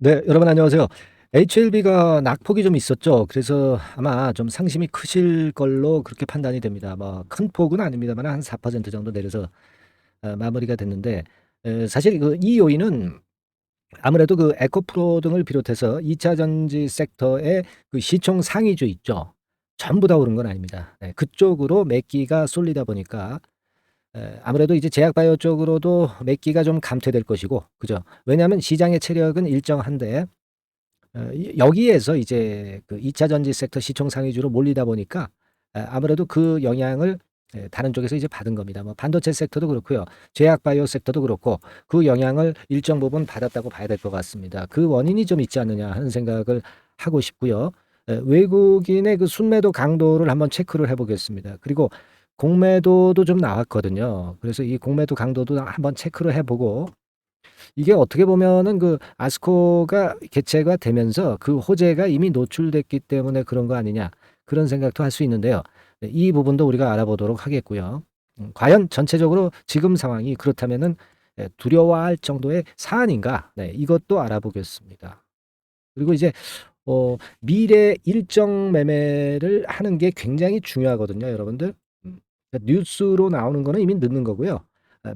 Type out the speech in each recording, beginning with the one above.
네, 여러분 안녕하세요. HLB가 낙폭이 좀 있었죠. 그래서 아마 좀 상심이 크실 걸로 그렇게 판단이 됩니다. 뭐 큰 폭은 아닙니다만 한 4% 정도 내려서 마무리가 됐는데, 사실 이 요인은 아무래도 그 에코프로 등을 비롯해서 2차 전지 섹터의 그 시총 상위주 있죠. 전부 다 오른 건 아닙니다. 네, 그쪽으로 매기가 쏠리다 보니까 아무래도 이제 제약바이오 쪽으로도 매기가 좀 감퇴될 것이고, 그죠? 왜냐하면 시장의 체력은 일정한데 여기에서 이제 그 2차 전지 섹터 시총 상위주로 몰리다 보니까 아무래도 그 영향을 다른 쪽에서 이제 받은 겁니다. 뭐 반도체 섹터도 그렇고요. 제약 바이오 섹터도 그렇고 그 영향을 일정 부분 받았다고 봐야 될 것 같습니다. 그 원인이 좀 있지 않느냐 하는 생각을 하고 싶고요. 외국인의 그 순매도 강도를 한번 체크를 해 보겠습니다. 그리고 공매도도 좀 나왔거든요. 그래서 이 공매도 강도도 한번 체크를 해 보고, 이게 어떻게 보면은 그 아스코가 개최가 되면서 그 호재가 이미 노출됐기 때문에 그런 거 아니냐, 그런 생각도 할 수 있는데요. 네, 이 부분도 우리가 알아보도록 하겠고요. 과연 전체적으로 지금 상황이 그렇다면은 두려워할 정도의 사안인가? 네, 이것도 알아보겠습니다. 그리고 이제 미래 일정 매매를 하는 게 굉장히 중요하거든요, 여러분들. 그러니까 뉴스로 나오는 거는 이미 늦는 거고요.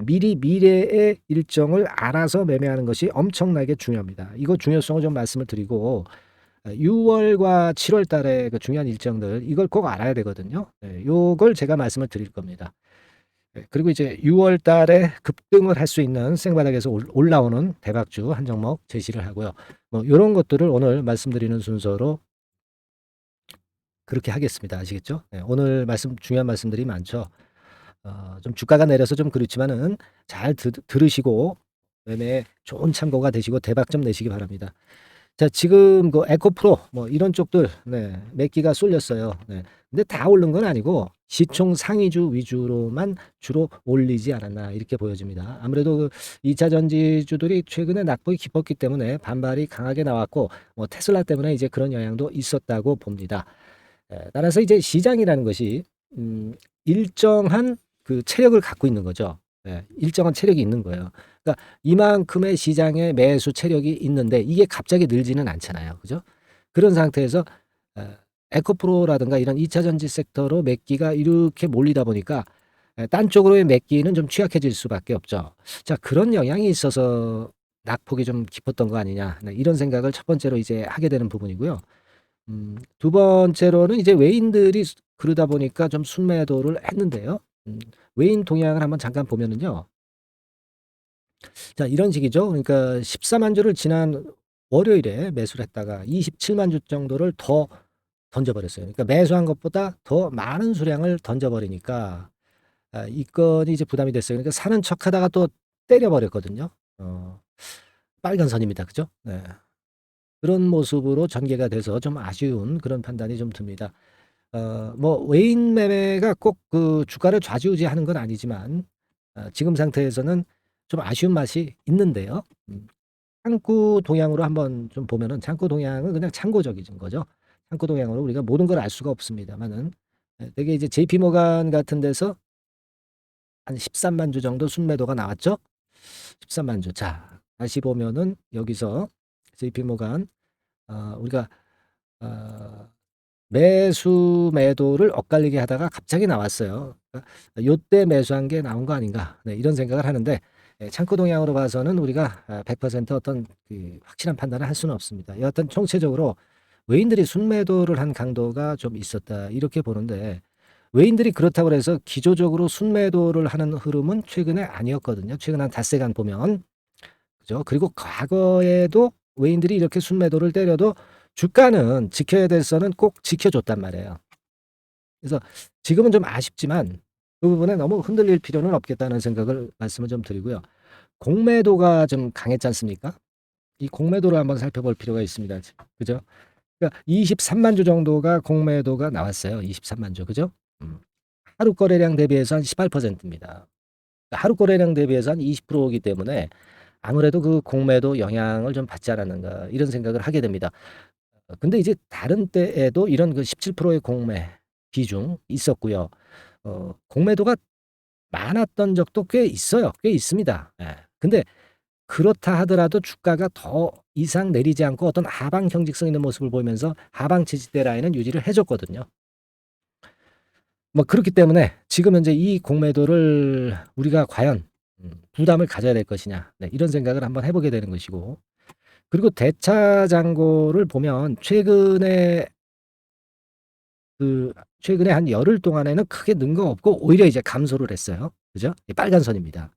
미리 미래의 일정을 알아서 매매하는 것이 엄청나게 중요합니다. 이거 중요성을 좀 말씀을 드리고, 6월과 7월 달에 그 중요한 일정들 이걸 꼭 알아야 되거든요. 요걸 제가 말씀을 드릴 겁니다. 그리고 이제 6월 달에 급등을 할 수 있는 생바닥에서 올라오는 대박주 한 종목 제시를 하고요. 뭐 요런 것들을 오늘 말씀드리는 순서로 그렇게 하겠습니다. 아시겠죠? 오늘 중요한 말씀들이 많죠. 좀 주가가 내려서 좀 그렇지만은 잘 들으시고 매매에 좋은 참고가 되시고 대박 좀 내시기 바랍니다. 자, 지금 그 에코프로 뭐 이런 쪽들 몇 기가 쏠렸어요. 근데 다 오른 건 아니고 시총 상위주 위주로만 주로 올리지 않았나 이렇게 보여집니다. 아무래도 그 2차 전지주들이 최근에 낙폭이 깊었기 때문에 반발이 강하게 나왔고, 뭐 테슬라 때문에 이제 그런 영향도 있었다고 봅니다. 따라서 이제 시장이라는 것이 일정한 그 체력을 갖고 있는 거죠. 일정한 체력이 있는 거예요. 그러니까 이만큼의 시장의 매수 체력이 있는데 이게 갑자기 늘지는 않잖아요. 그죠? 그런 상태에서 어, 에코프로라든가 이런 2차 전지 섹터로 매기가 이렇게 몰리다 보니까 딴 쪽으로의 매기는 좀 취약해질 수밖에 없죠. 자, 그런 영향이 있어서 낙폭이 좀 깊었던 거 아니냐. 네, 이런 생각을 첫 번째로 이제 하게 되는 부분이고요. 두 번째로는 이제 외인들이 그러다 보니까 좀 순매도를 했는데요. 외인 동향을 한번 잠깐 보면은요. 자, 이런 식이죠. 그러니까 14만 주를 지난 월요일에 매수를 했다가 27만 주 정도를 더 던져버렸어요. 그러니까 매수한 것보다 더 많은 수량을 던져버리니까 이 건이 이제 부담이 됐어요. 그러니까 사는 척하다가 또 때려버렸거든요. 빨간 선입니다. 그죠? 네. 그런 모습으로 전개가 돼서 좀 아쉬운 그런 판단이 좀 듭니다. 뭐 외인 매매가 꼭 그 주가를 좌지우지하는 건 아니지만 지금 상태에서는 좀 아쉬운 맛이 있는데요. 창구 동향으로 한번 좀 보면은 창구 동향은 그냥 참고적인 거죠. 창구 동향으로 우리가 모든 걸 알 수가 없습니다만은 되게 이제 JP 모간 같은 데서 한 13만 주 정도 순매도가 나왔죠. 13만 주. 자, 다시 보면은 여기서 JP 모간 우리가 어 매수 매도를 엇갈리게 하다가 갑자기 나왔어요. 그러니까 '요때 매수한 게 나온 거 아닌가.' 네, 이런 생각을 하는데, 창구 동향으로 봐서는 우리가 100% 어떤 그 확실한 판단을 할 수는 없습니다. 여하튼 총체적으로 '외인들이 순매도를 한 강도가 좀 있었다.' 이렇게 보는데, 외인들이 그렇다고 해서 기조적으로 순매도를 하는 흐름은 최근에 아니었거든요. 최근 한 닷새간 보면. 그죠? 그리고 과거에도 외인들이 이렇게 순매도를 때려도 주가는 지켜야 될 선은 꼭 지켜줬단 말이에요. 그래서 지금은 좀 아쉽지만 그 부분에 너무 흔들릴 필요는 없겠다는 생각을 말씀을 좀 드리고요. 공매도가 좀 강했지 않습니까? 이 공매도를 한번 살펴볼 필요가 있습니다. 그죠? 그러니까 23만 주 정도가 공매도가 나왔어요. 23만 주. 그죠? 음. 하루 거래량 대비해서 한 18%입니다. 하루 거래량 대비해서 한 20%이기 때문에 아무래도 그 공매도 영향을 좀 받지 않았는가 이런 생각을 하게 됩니다. 근데 이제 다른 때에도 이런 그 17%의 공매 비중 있었고요. 공매도가 많았던 적도 꽤 있어요. 꽤 있습니다. 근데 그렇다 하더라도 주가가 더 이상 내리지 않고 어떤 하방 경직성 있는 모습을 보이면서 하방 지지대 라인은 유지를 해 줬거든요. 뭐 그렇기 때문에 지금 현재 이 공매도를 우리가 과연 부담을 가져야 될 것이냐. 네, 이런 생각을 한번 해 보게 되는 것이고, 그리고 대차 잔고를 보면 최근에 한 열흘 동안에는 크게 는 거 없고 오히려 이제 감소를 했어요. 그죠? 이 빨간 선입니다.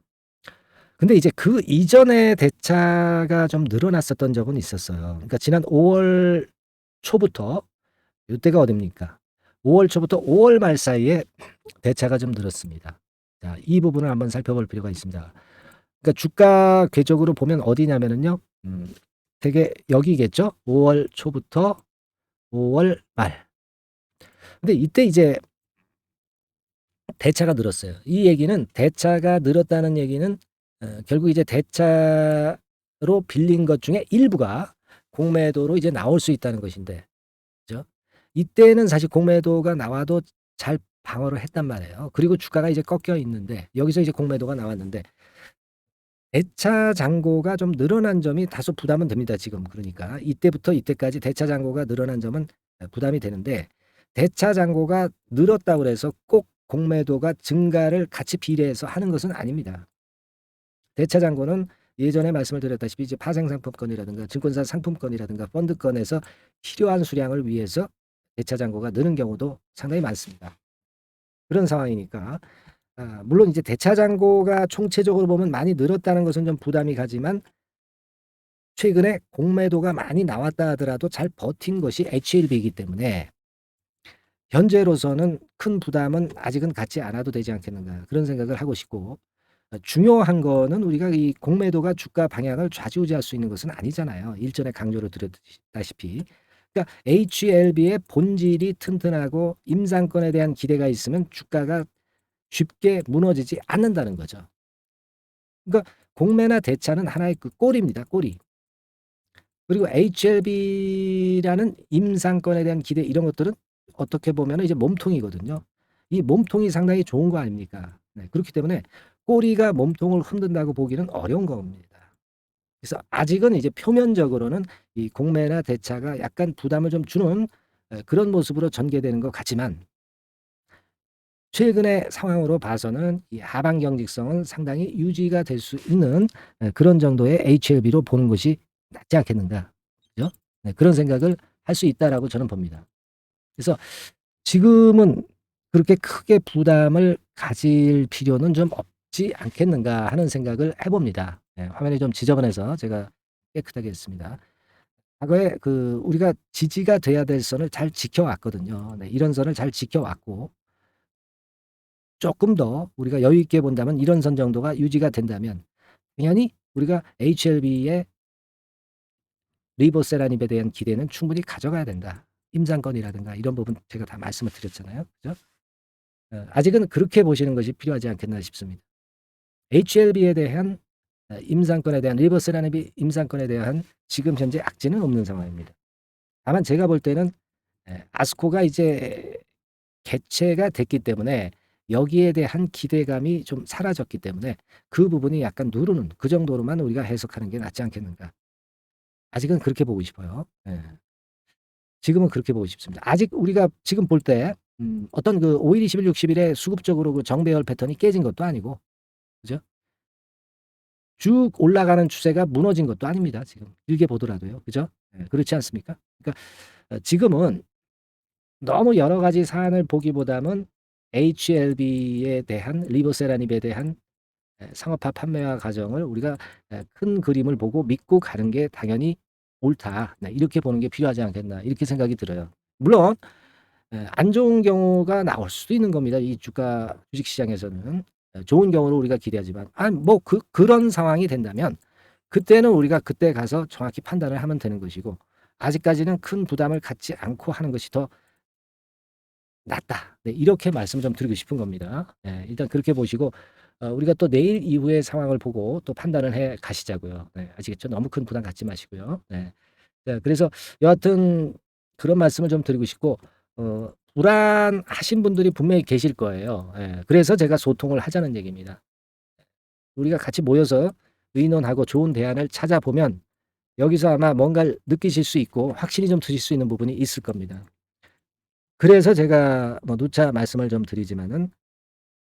근데 이제 그 이전에 대차가 좀 늘어났었던 적은 있었어요. 그러니까 지난 5월 초부터, 요때가 어딥니까? 5월 초부터 5월 말 사이에 대차가 좀 늘었습니다. 자, 이 부분을 한번 살펴볼 필요가 있습니다. 그러니까 주가 궤적으로 보면 어디냐면은요. 되게 여기겠죠? 5월 초부터 5월 말. 근데 이때 이제 대차가 늘었어요. 이 얘기는, 대차가 늘었다는 얘기는 결국 이제 대차로 빌린 것 중에 일부가 공매도로 이제 나올 수 있다는 것인데, 그죠? 이때는 사실 공매도가 나와도 잘 방어를 했단 말이에요. 그리고 주가가 이제 꺾여 있는데 여기서 이제 공매도가 나왔는데, 대차 잔고가 좀 늘어난 점이 다소 부담은 됩니다, 지금. 그러니까 이때부터 이때까지 대차 잔고가 늘어난 점은 부담이 되는데, 대차 잔고가 늘었다고 해서 꼭 공매도가 증가를 같이 비례해서 하는 것은 아닙니다. 대차 잔고는 예전에 말씀을 드렸다시피 이제 파생상품권이라든가 증권사 상품권이라든가 펀드권에서 필요한 수량을 위해서 대차 잔고가 느는 경우도 상당히 많습니다. 그런 상황이니까 물론 이제 대차 잔고가 총체적으로 보면 많이 늘었다는 것은 좀 부담이 가지만, 최근에 공매도가 많이 나왔다 하더라도 잘 버틴 것이 HLB이기 때문에 현재로서는 큰 부담은 아직은 갖지 않아도 되지 않겠는가, 그런 생각을 하고 싶고, 중요한 거는 우리가 이 공매도가 주가 방향을 좌지우지할 수 있는 것은 아니잖아요. 일전에 강조를 드렸다시피. 그러니까 HLB의 본질이 튼튼하고 임상권에 대한 기대가 있으면 주가가 쉽게 무너지지 않는다는 거죠. 그러니까 공매나 대차는 하나의 그 꼬리입니다. 꼬리. 그리고 HLB라는 임상권에 대한 기대, 이런 것들은 어떻게 보면 이제 몸통이거든요. 이 몸통이 상당히 좋은 거 아닙니까? 네, 그렇기 때문에 꼬리가 몸통을 흔든다고 보기는 어려운 겁니다. 그래서 아직은 이제 표면적으로는 이 공매나 대차가 약간 부담을 좀 주는 그런 모습으로 전개되는 것 같지만, 최근의 상황으로 봐서는 이 하방 경직성은 상당히 유지가 될 수 있는 그런 정도의 HLB로 보는 것이 낫지 않겠는가. 그죠? 네, 그런 생각을 할 수 있다라고 저는 봅니다. 그래서 지금은 그렇게 크게 부담을 가질 필요는 좀 없지 않겠는가 하는 생각을 해봅니다. 네, 화면이 좀 지저분해서 제가 깨끗하게 했습니다. 과거에 우리가 지지가 돼야 될 선을 잘 지켜왔거든요. 네, 이런 선을 잘 지켜왔고, 조금 더 우리가 여유 있게 본다면 이런 선 정도가 유지가 된다면 당연히 우리가 HLB의 리보세라닙에 대한 기대는 충분히 가져가야 된다. 임상권이라든가 이런 부분 제가 다 말씀을 드렸잖아요. 그죠? 아직은 그렇게 보시는 것이 필요하지 않겠나 싶습니다. HLB에 대한 임상권에 대한, 리버세라닙 임상권에 대한 지금 현재 악재는 없는 상황입니다. 다만 제가 볼 때는 아스코가 이제 개최가 됐기 때문에 여기에 대한 기대감이 좀 사라졌기 때문에 그 부분이 약간 누르는, 그 정도로만 우리가 해석하는 게 낫지 않겠는가. 아직은 그렇게 보고 싶어요. 예. 지금은 그렇게 보고 싶습니다. 아직 우리가 지금 볼 때 어떤 5일, 20일, 60일에 수급적으로 그 정배열 패턴이 깨진 것도 아니고, 그죠? 쭉 올라가는 추세가 무너진 것도 아닙니다. 지금 길게 보더라도요. 그죠? 예, 그렇지 않습니까? 그러니까 지금은 너무 여러 가지 사안을 보기보다는 HLB에 대한, 리보세라닙에 대한 상업화 판매화 과정을 우리가 큰 그림을 보고 믿고 가는 게 당연히 옳다. 네, 이렇게 보는 게 필요하지 않겠나, 이렇게 생각이 들어요. 물론 안 좋은 경우가 나올 수도 있는 겁니다. 이 주식시장에서는 좋은 경우를 우리가 기대하지만, 뭐 그런 상황이 된다면 그때는 우리가 그때 가서 정확히 판단을 하면 되는 것이고, 아직까지는 큰 부담을 갖지 않고 하는 것이 더 낫다. 네, 이렇게 말씀 좀 드리고 싶은 겁니다. 네, 일단 그렇게 보시고 우리가 또 내일 이후의 상황을 보고 또 판단을 해 가시자고요. 네, 아시겠죠? 너무 큰 부담 갖지 마시고요. 네. 네, 그래서 여하튼 그런 말씀을 좀 드리고 싶고, 불안하신 분들이 분명히 계실 거예요. 예, 그래서 제가 소통을 하자는 얘기입니다. 우리가 같이 모여서 의논하고 좋은 대안을 찾아보면 여기서 아마 뭔가를 느끼실 수 있고 확신이 좀 드실 수 있는 부분이 있을 겁니다. 그래서 제가 뭐 누차 말씀을 좀 드리지만은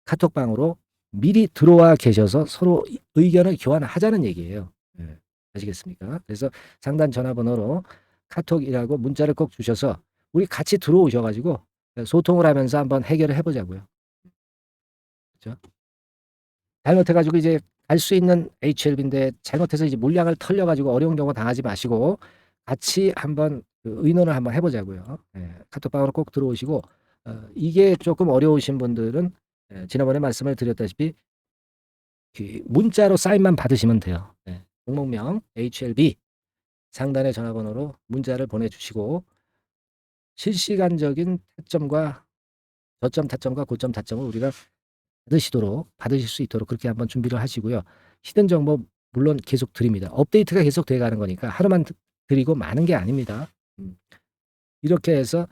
카톡방으로 미리 들어와 계셔서 서로 의견을 교환하자는 얘기예요. 예. 아시겠습니까? 그래서 상단 전화번호로 카톡이라고 문자를 꼭 주셔서 우리 같이 들어오셔 가지고 소통을 하면서 한번 해결을 해 보자고요. 그죠? 잘못해 가지고 이제 갈 수 있는 HLB인데 잘못해서 이제 물량을 털려 가지고 어려운 경우 당하지 마시고 같이 한번 그 의논을 한번 해 보자고요. 예. 카톡방으로 꼭 들어오시고 이게 조금 어려우신 분들은 지난번에 말씀을 드렸다시피 그 문자로 사인만 받으시면 돼요. 예. 종목명 HLB 상단의 전화번호로 문자를 보내주시고 실시간적인 타점과 저점 타점과 고점 타점을 우리가 받으실 수 있도록 그렇게 한번 준비를 하시고요. 히든 정보 물론 계속 드립니다. 업데이트가 계속 돼 가는 거니까 하루만 드리고 마는 게 아닙니다. 이렇게 해서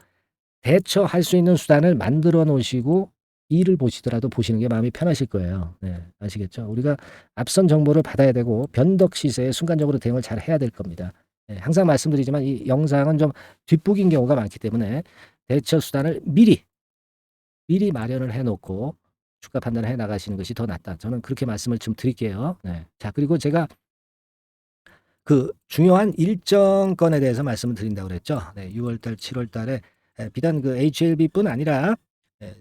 대처할 수 있는 수단을 만들어 놓으시고 일을 보시더라도 보시는 게 마음이 편하실 거예요. 네, 아시겠죠? 우리가 앞선 정보를 받아야 되고 변덕 시세에 순간적으로 대응을 잘 해야 될 겁니다. 네, 항상 말씀드리지만 이 영상은 좀 뒷북인 경우가 많기 때문에 대처 수단을 미리 마련을 해 놓고 주가 판단을 해 나가시는 것이 더 낫다. 저는 그렇게 말씀을 좀 드릴게요. 네. 자, 그리고 제가 그 중요한 일정권에 대해서 말씀을 드린다고 그랬죠. 네, 6월 달, 7월 달에 비단 그 HLB뿐 아니라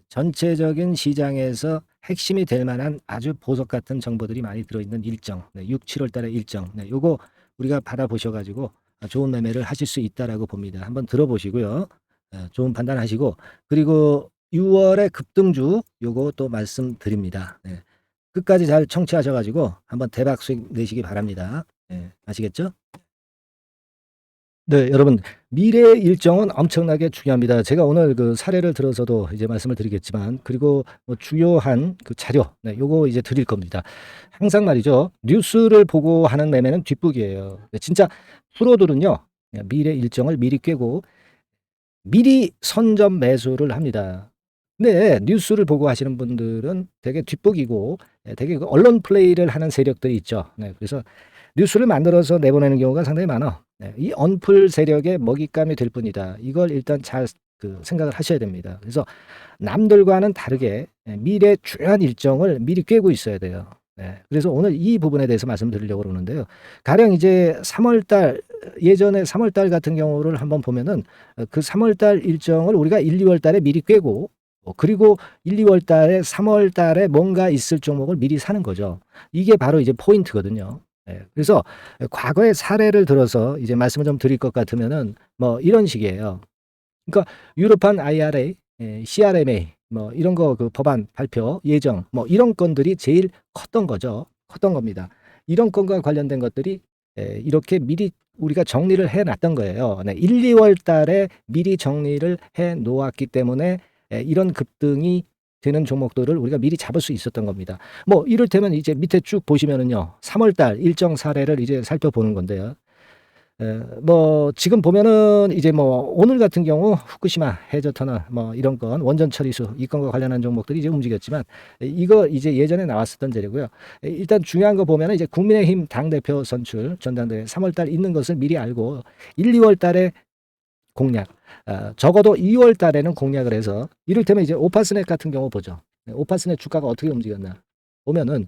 전체적인 시장에서 핵심이 될 만한 아주 보석 같은 정보들이 많이 들어있는 일정, 6, 7월 달의 일정, 요거 우리가 받아보셔 가지고 좋은 매매를 하실 수 있다라고 봅니다. 한번 들어보시고요. 좋은 판단하시고 그리고 6월의 급등주 요거 또 말씀드립니다. 네. 끝까지 잘 청취하셔 가지고 한번 대박 수익 내시기 바랍니다. 네, 아시겠죠? 네, 여러분 미래의 일정은 엄청나게 중요합니다. 제가 오늘 그 사례를 들어서도 이제 말씀을 드리겠지만 그리고 뭐 중요한 그 자료 요거 이제 드릴 겁니다. 항상 말이죠. 뉴스를 보고 하는 매매는 뒷북이에요. 진짜 프로들은요. 미래 일정을 미리 꿰고 미리 선점 매수를 합니다. 근데 뉴스를 보고 하시는 분들은 되게 뒷북이고 되게 그 언론 플레이를 하는 세력들이 있죠. 네, 그래서 뉴스를 만들어서 내보내는 경우가 상당히 많아. 네, 이 언플 세력의 먹잇감이 될 뿐이다. 이걸 일단 잘 그 생각을 하셔야 됩니다. 그래서 남들과는 다르게 미래 중요한 일정을 미리 꿰고 있어야 돼요. 네, 그래서 오늘 이 부분에 대해서 말씀드리려고 그러는데요. 가령 이제 3월 달 예전에 3월 달 같은 경우를 한번 보면은 그 3월 달 일정을 우리가 1, 2월 달에 미리 꿰고 그리고 1, 2월 달에 3월 달에 뭔가 있을 종목을 미리 사는 거죠. 이게 바로 이제 포인트거든요. 네, 그래서 과거의 사례를 들어서 이제 말씀을 좀 드릴 것 같으면은 뭐 이런 식이에요. 그러니까 유럽판 IRA, CRMA 뭐 이런 거 그 법안 발표 예정 뭐 이런 건들이 제일 컸던 거죠. 컸던 겁니다. 이런 건과 관련된 것들이 이렇게 미리 우리가 정리를 해 놨던 거예요. 네, 1, 2월 달에 미리 정리를 해 놓았기 때문에 이런 급등이 되는 종목들을 우리가 미리 잡을 수 있었던 겁니다. 뭐 이를테면 이제 밑에 쭉 보시면은요. 3월 달 일정 사례를 이제 살펴보는 건데요. 뭐 지금 보면은 이제 뭐 오늘 같은 경우 후쿠시마 해저터널 뭐 이런 건 원전 처리수 이 건과 관련한 종목들이 이제 움직였지만 이거 이제 예전에 나왔었던 재료고요. 일단 중요한 거 보면은 이제 국민의힘 당대표 선출 전당대회 3월 달 있는 것을 미리 알고 1, 2월 달에 공략 적어도 2월 달에는 공략을 해서 이를테면 이제 오파스넷 같은 경우 보죠. 오파스넷 주가가 어떻게 움직였나 보면은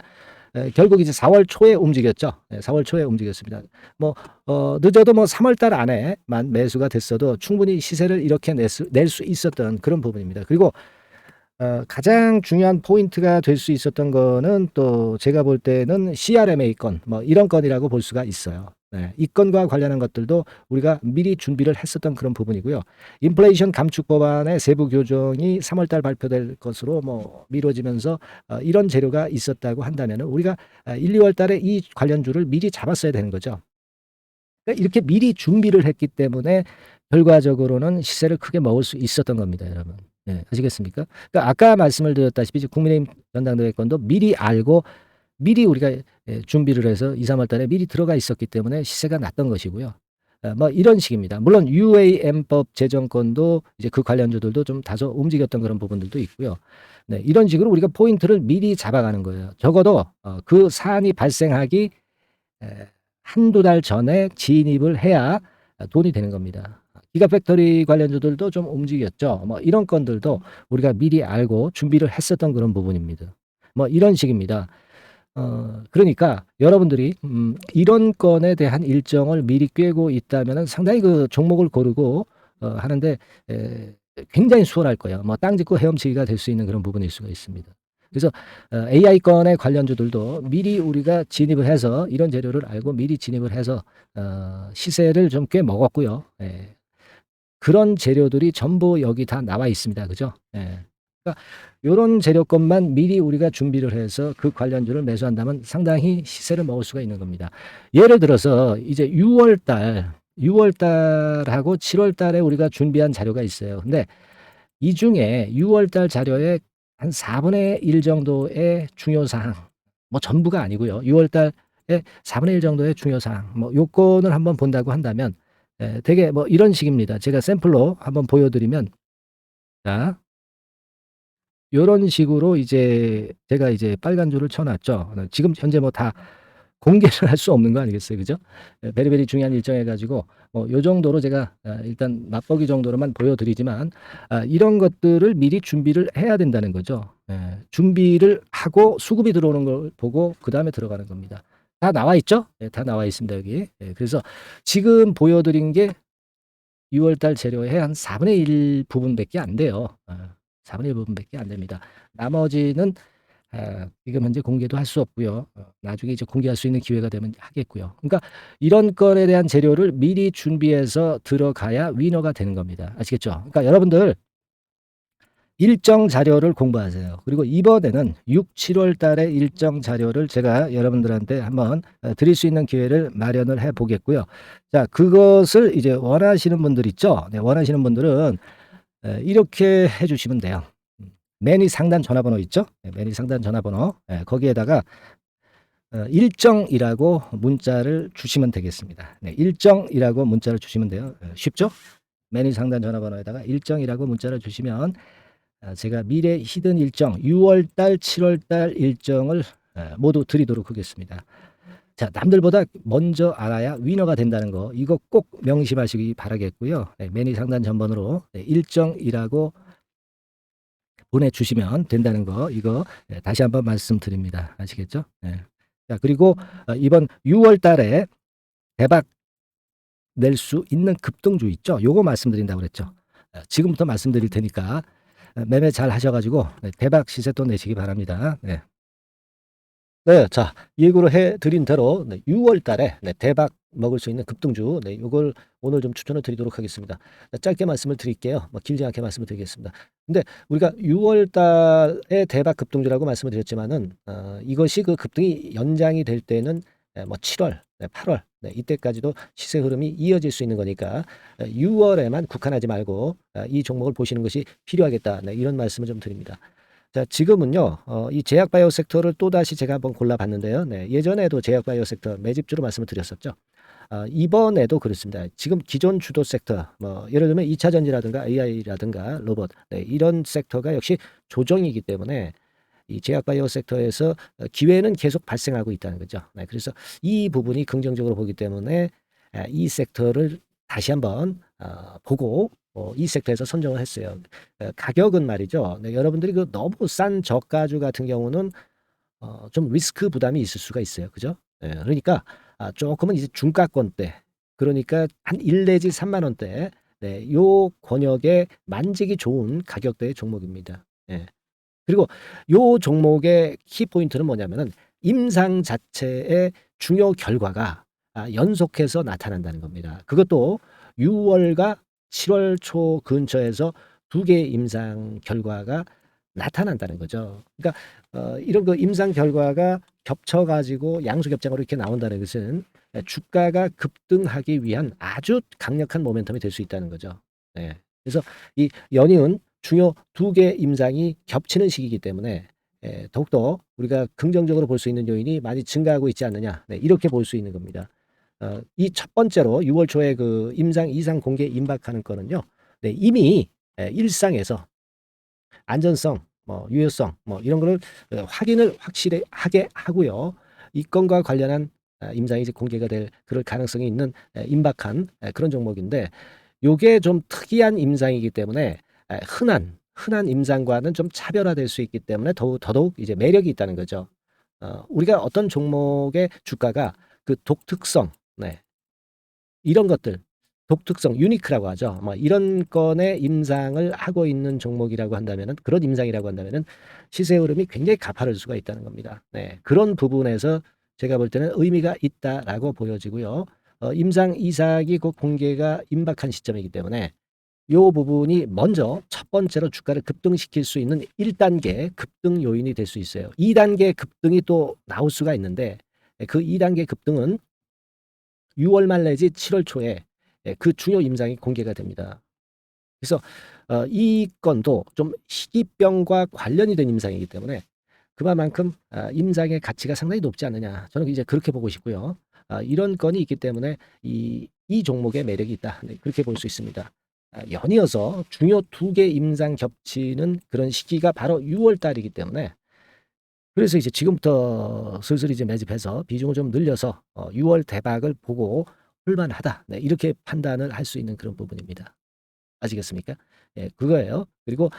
결국 이제 4월 초에 움직였죠. 4월 초에 움직였습니다. 뭐 늦어도 뭐 3월 달 안에만 매수가 됐어도 충분히 시세를 이렇게 낼 수 있었던 그런 부분입니다. 그리고 가장 중요한 포인트가 될 수 있었던 거는 또 제가 볼 때는 CRMA 건 뭐 이런 건이라고 볼 수가 있어요. 네, 이 건과 관련한 것들도 우리가 미리 준비를 했었던 그런 부분이고요. 인플레이션 감축 법안의 세부 교정이 3월 달 발표될 것으로 뭐 미뤄지면서 이런 재료가 있었다고 한다면 우리가 1, 2월 달에 이 관련주를 미리 잡았어야 되는 거죠. 그러니까 이렇게 미리 준비를 했기 때문에 결과적으로는 시세를 크게 먹을 수 있었던 겁니다, 여러분. 네, 아시겠습니까? 그러니까 아까 말씀을 드렸다시피 국민의힘 전당대회 건도 미리 알고 미리 우리가 준비를 해서 2, 3월 달에 미리 들어가 있었기 때문에 시세가 났던 것이고요. 뭐 이런 식입니다. 물론 UAM법 제정권도 이제 그 관련주들도 좀 다소 움직였던 그런 부분들도 있고요. 네, 이런 식으로 우리가 포인트를 미리 잡아가는 거예요. 적어도 그 사안이 발생하기 한두 달 전에 진입을 해야 돈이 되는 겁니다. 기가팩토리 관련주들도 좀 움직였죠. 뭐 이런 건들도 우리가 미리 알고 준비를 했었던 그런 부분입니다. 뭐 이런 식입니다. 그러니까 여러분들이 이런 건에 대한 일정을 미리 꿰고 있다면은 상당히 그 종목을 고르고 하는데 굉장히 수월할 거예요. 뭐 땅 짚고 헤엄치기가 될 수 있는 그런 부분일 수가 있습니다. 그래서 AI 건의 관련주들도 미리 우리가 진입을 해서 이런 재료를 알고 미리 진입을 해서 시세를 좀 꽤 먹었고요. 예. 그런 재료들이 전부 여기 다 나와 있습니다. 그죠? 예. 그러니까 요런 재료권만 미리 우리가 준비를 해서 그 관련주를 매수한다면 상당히 시세를 먹을 수가 있는 겁니다. 예를 들어서 이제 6월 달하고 7월 달에 우리가 준비한 자료가 있어요. 근데 이 중에 6월 달 자료에 한 4분의 1 정도의 중요 사항, 뭐 전부가 아니고요. 6월 달에 4분의 1 정도의 중요 사항, 뭐 요건을 한번 본다고 한다면 되게 뭐 이런 식입니다. 제가 샘플로 한번 보여드리면, 자, 요런 식으로 이제 제가 이제 빨간 줄을 쳐놨죠. 지금 현재 뭐 다 공개를 할 수 없는 거 아니겠어요, 그죠? 베리베리 중요한 일정 해가지고 요 정도로 제가 일단 맛보기 정도로만 보여드리지만 이런 것들을 미리 준비를 해야 된다는 거죠. 준비를 하고 수급이 들어오는 걸 보고 그 다음에 들어가는 겁니다. 다 나와 있죠? 다 나와 있습니다, 여기. 그래서 지금 보여드린 게 6월 달 재료의 한 4분의 1 부분밖에 안 돼요. 4분의 1 부분밖에 안 됩니다. 나머지는 지금 현재 공개도 할 수 없고요. 나중에 이제 공개할 수 있는 기회가 되면 하겠고요. 그러니까 이런 건에 대한 재료를 미리 준비해서 들어가야 위너가 되는 겁니다. 아시겠죠? 그러니까 여러분들 일정 자료를 공부하세요. 그리고 이번에는 6, 7월 달에 일정 자료를 제가 여러분들한테 한번 드릴 수 있는 기회를 마련을 해 보겠고요. 자, 그것을 이제 원하시는 분들 있죠? 네, 원하시는 분들은 이렇게 해 주시면 돼요. 매니 상단 전화번호 있죠? 네, 매니 상단 전화번호. 거기에다가 일정이라고 문자를 주시면 되겠습니다. 네, 일정이라고 문자를 주시면 돼요. 쉽죠? 매니 상단 전화번호에다가 일정이라고 문자를 주시면 제가 미래 히든 일정 6월 달, 7월 달 일정을 모두 드리도록 하겠습니다. 자, 남들보다 먼저 알아야 위너가 된다는 거, 이거 꼭 명심하시기 바라겠고요. 매니 상단 전번호로 일정이라고 보내주시면 된다는 거, 이거 다시 한번 말씀드립니다. 아시겠죠? 자, 그리고 이번 6월 달에 대박 낼 수 있는 급등주 있죠? 요거 말씀드린다고 그랬죠. 지금부터 말씀드릴 테니까 매매 잘 하셔가지고 대박 시세 또 내시기 바랍니다. 네. 네, 자, 예고를 해드린 대로 6월 달에 대박 먹을 수 있는 급등주, 요걸 오늘 좀 추천을 드리도록 하겠습니다. 짧게 말씀을 드릴게요. 뭐 길지 않게 말씀을 드리겠습니다. 근데 우리가 6월 달에 대박 급등주라고 말씀을 드렸지만은, 이것이 그 급등이 연장이 될 때는 뭐 7월, 8월, 이때까지도 시세 흐름이 이어질 수 있는 거니까 6월에만 국한하지 말고 이 종목을 보시는 것이 필요하겠다. 이런 말씀을 좀 드립니다. 자, 지금은요, 이 제약바이오 섹터를 또다시 제가 한번 골라봤는데요. 예전에도 제약바이오 섹터 매집주로 말씀을 드렸었죠. 이번에도 그렇습니다. 지금 기존 주도 섹터, 뭐, 예를 들면 2차 전지라든가 AI라든가 로봇, 이런 섹터가 역시 조정이기 때문에 이 제약바이오 섹터에서 기회는 계속 발생하고 있다는 거죠. 그래서 이 부분이 긍정적으로 보기 때문에 이 섹터를 다시 한번 보고 이 섹터에서 선정을 했어요. 가격은 말이죠. 여러분들이 그 너무 싼 저가주 같은 경우는 좀 리스크 부담이 있을 수가 있어요. 그죠? 그러니까 조금은 이제 중가권대, 그러니까 한 1 내지 3만 원대, 요 권역에 만지기 좋은 가격대의 종목입니다. 그리고 요 종목의 키포인트는 뭐냐면은 임상 자체의 중요 결과가 연속해서 나타난다는 겁니다. 그것도 6월과 7월 초 근처에서 2개의 임상 결과가 나타난다는 거죠. 그러니까 이런 그 임상 결과가 겹쳐가지고 양수 겹장으로 이렇게 나온다는 것은 주가가 급등하기 위한 아주 강력한 모멘텀이 될 수 있다는 거죠. 그래서 이 연이은 중요 2개 임상이 겹치는 시기이기 때문에 더욱더 우리가 긍정적으로 볼 수 있는 요인이 많이 증가하고 있지 않느냐, 이렇게 볼 수 있는 겁니다. 이 첫 번째로 6월 초에 그 임상 이상 공개 임박하는 거는요, 이미 일상에서 안전성, 뭐 유효성, 뭐 이런 거를 확인을 확실하게 하고요. 이 건과 관련한 임상이 이제 공개가 될 그럴 가능성이 있는 임박한 그런 종목인데 요게 좀 특이한 임상이기 때문에 흔한 임상과는 좀 차별화될 수 있기 때문에 더더욱 이제 매력이 있다는 거죠. 우리가 어떤 종목의 주가가 그 독특성, 네, 이런 것들, 독특성, 유니크라고 하죠. 뭐 이런 건의 임상을 하고 있는 종목이라고 한다면은, 그런 임상이라고 한다면은 시세 흐름이 굉장히 가파를 수가 있다는 겁니다. 네, 그런 부분에서 제가 볼 때는 의미가 있다라고 보여지고요. 임상 이삭이 곧 공개가 임박한 시점이기 때문에 요 부분이 먼저 첫 번째로 주가를 급등시킬 수 있는 1단계 급등 요인이 될 수 있어요. 2단계 급등이 또 나올 수가 있는데 그 2단계 급등은 6월 말 내지 7월 초에 그 중요 임상이 공개가 됩니다. 그래서 이 건도 좀 희귀병과 관련이 된 임상이기 때문에 그만큼 임상의 가치가 상당히 높지 않느냐. 저는 이제 그렇게 보고 싶고요. 이런 건이 있기 때문에 이 종목의 매력이 있다. 네, 그렇게 볼 수 있습니다. 연이어서 중요 2개 임상 겹치는 그런 시기가 바로 6월 달이기 때문에 그래서 이제 지금부터 슬슬 이제 매집해서 비중을 좀 늘려서 6월 대박을 보고 홀만하다. 네, 이렇게 판단을 할 수 있는 그런 부분입니다. 아시겠습니까? 예, 그거예요. 그리고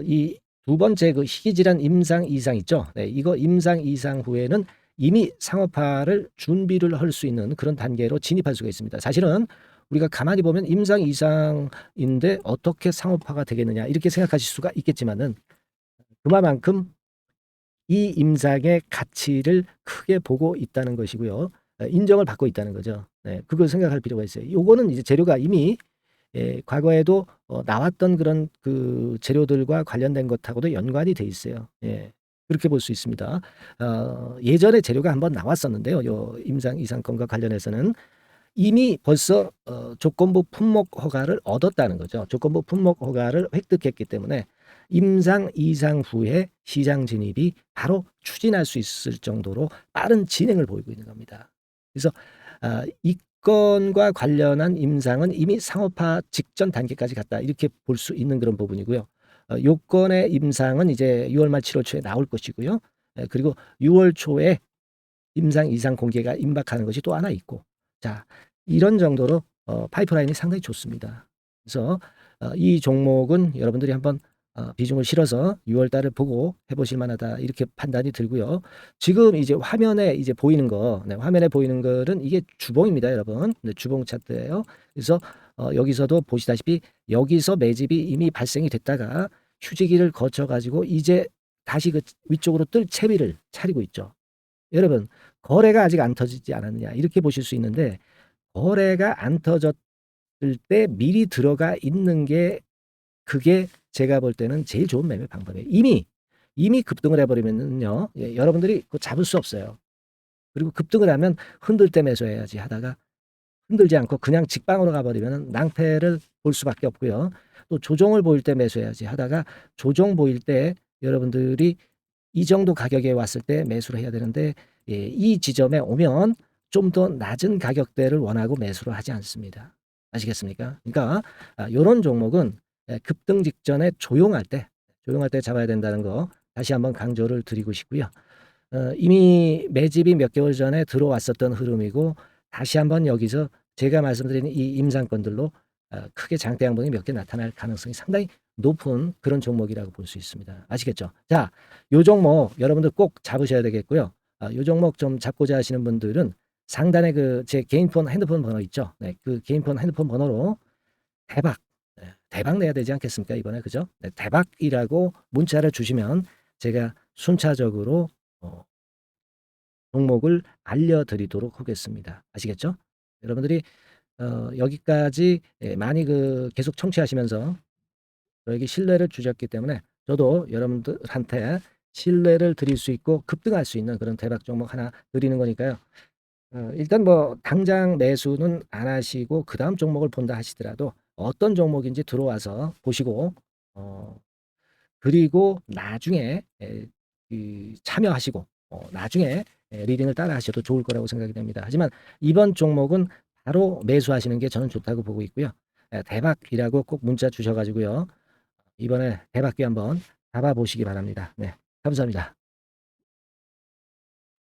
이 두 번째 그 희귀질환 임상 이상 있죠. 네, 이거 임상 이상 후에는 이미 상업화를 준비를 할 수 있는 그런 단계로 진입할 수가 있습니다. 사실은 우리가 가만히 보면 임상 이상인데 어떻게 상업화가 되겠느냐 이렇게 생각하실 수가 있겠지만은 그만큼 이 임상의 가치를 크게 보고 있다는 것이고요. 인정을 받고 있다는 거죠. 네, 그걸 생각할 필요가 있어요. 요거는 이제 재료가 이미 과거에도 나왔던 그런 그 재료들과 관련된 것하고도 연관이 돼 있어요. 예. 그렇게 볼 수 있습니다. 예전에 재료가 한번 나왔었는데요. 요 임상 이상권과 관련해서는 이미 벌써 조건부 품목 허가를 얻었다는 거죠. 조건부 품목 허가를 획득했기 때문에 임상 이상 후에 시장 진입이 바로 추진할 수 있을 정도로 빠른 진행을 보이고 있는 겁니다. 그래서 이 건과 관련한 임상은 이미 상업화 직전 단계까지 갔다 이렇게 볼 수 있는 그런 부분이고요. 요건의 임상은 이제 6월 말 7월 초에 나올 것이고요. 그리고 6월 초에 임상 이상 공개가 임박하는 것이 또 하나 있고 자 이런 정도로 파이프라인이 상당히 좋습니다. 그래서 이 종목은 여러분들이 한번 비중을 실어서 6월 달을 보고 해보실 만하다 이렇게 판단이 들고요. 지금 이제 화면에 이제 보이는 거, 네, 화면에 보이는 거는 이게 주봉입니다, 여러분. 네, 주봉 차트예요. 그래서 여기서도 보시다시피 여기서 매집이 이미 발생이 됐다가 휴지기를 거쳐 가지고 이제 다시 그 위쪽으로 뜰 채비를 차리고 있죠. 여러분 거래가 아직 안 터지지 않았느냐 이렇게 보실 수 있는데 거래가 안 터졌을 때 미리 들어가 있는 게 그게 제가 볼 때는 제일 좋은 매매 방법이에요. 이미 급등을 해버리면요, 예, 여러분들이 그거 잡을 수 없어요. 그리고 급등을 하면 흔들 때 매수해야지 하다가 흔들지 않고 그냥 직방으로 가버리면 낭패를 볼 수밖에 없고요. 또 조정을 보일 때 매수해야지 하다가 조정 보일 때 여러분들이 이 정도 가격에 왔을 때 매수를 해야 되는데 예, 이 지점에 오면 좀 더 낮은 가격대를 원하고 매수를 하지 않습니다. 아시겠습니까? 그러니까 요런 종목은 급등 직전에 조용할 때 잡아야 된다는 거 다시 한번 강조를 드리고 싶고요. 이미 매집이 몇 개월 전에 들어왔었던 흐름이고 다시 한번 여기서 제가 말씀드린 이 임상권들로 크게 장대 양봉이 몇 개 나타날 가능성이 상당히 높은 그런 종목이라고 볼 수 있습니다. 아시겠죠? 자, 요 종목 여러분들 꼭 잡으셔야 되겠고요. 요 종목 좀 잡고자 하시는 분들은 상단에 그 제 개인폰 핸드폰 번호 있죠? 네, 그 개인폰 핸드폰 번호로 대박, 대박 내야 되지 않겠습니까? 이번에 그죠? 네, 대박이라고 문자를 주시면 제가 순차적으로 종목을 알려드리도록 하겠습니다. 아시겠죠? 여러분들이 여기까지 많이 그 계속 청취하시면서 저에게 신뢰를 주셨기 때문에 저도 여러분들한테 신뢰를 드릴 수 있고 급등할 수 있는 그런 대박 종목 하나 드리는 거니까요. 일단 뭐 당장 매수는 안 하시고 그다음 종목을 본다 하시더라도 어떤 종목인지 들어와서 보시고 그리고 나중에 참여하시고 나중에 리딩을 따라 하셔도 좋을 거라고 생각이 됩니다. 하지만 이번 종목은 바로 매수하시는 게 저는 좋다고 보고 있고요. 대박이라고 꼭 문자 주셔 가지고요. 이번에 대박기 한번 잡아보시기 바랍니다. 네, 감사합니다.